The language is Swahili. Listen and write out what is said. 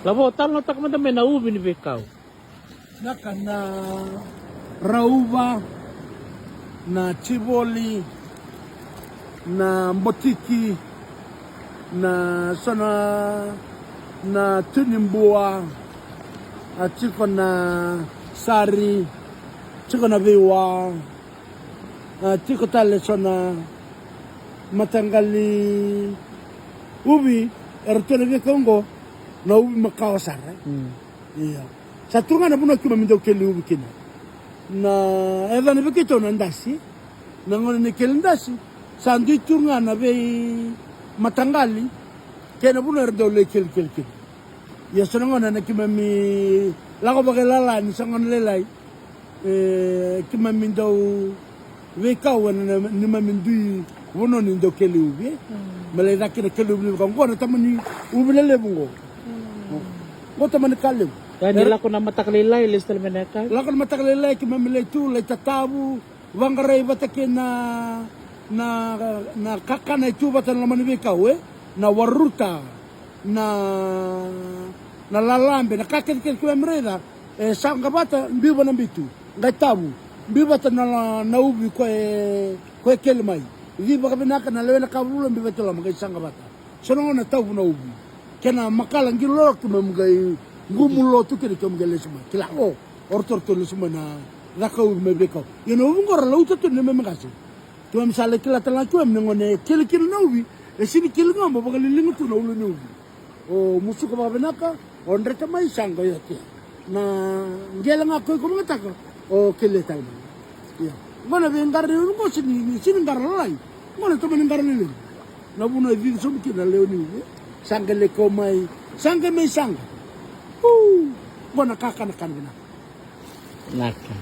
Lavo talo tak mata me na ubi ni bekau. Naka na rauva, na tivoli, na mbotiki, na sana na tunimbua, atiko na sari, tiko na viwa, tiko tale sana matangali ubi ertone ve kongo na ubi makawasara. Iya. Satunga na buno kima mindo keli ubi kina. Na eva ne bekito na ndasi. Na ngone ne keli ndasi. Sandi tunga na ve matangali. Kena buno erdo le keli. Ya sana ngone na kima mi lago bagelala ni sangon lelai. Kima mindo ve kawan ni mamindui buno ni ndo keli ubi. Malay kina keli ubi ko ngone tamani ubi lele bungo. Ngo tamani kalem. Kaya nila ko na matakalilay, listal meneka. Lakon matakalilay, kimamilay tu, lay tatabu, wanggaray batake na kakana itu batan laman ibikaw na waruta, na lalambe, na kakit kimamreda, sangka bata, mbiba na bitu, ngay tabu, mbiba ta na ubi kwe kelmay. Mbiba kami naka na lewe na kabulan, mbiba ito lamang kay sangka bata. So na tabu na ubi. Kaya na makalang gilolok, kimamagay, gumulo tu kini kau menggelis semua, kila ortor semua na rakau mebekau. Yang orang orang laut tu ni memang kasih. Tu misalnya kila telah tu mengone kili naubi, sini kili ngam, bapak kali lingu tu naulu naubi. Oh musuh kau bawa naka, orang reta mai sangka ya tu. Na gelang aku kau mengatakan, oh kili tahu. Ya, mana bengar ni orang sini bengar lain, mana tu bengar ni. Nabu na hivi semua kina leo ni, sangka lekau mai sangka. Bona kaka na kanina. Naka.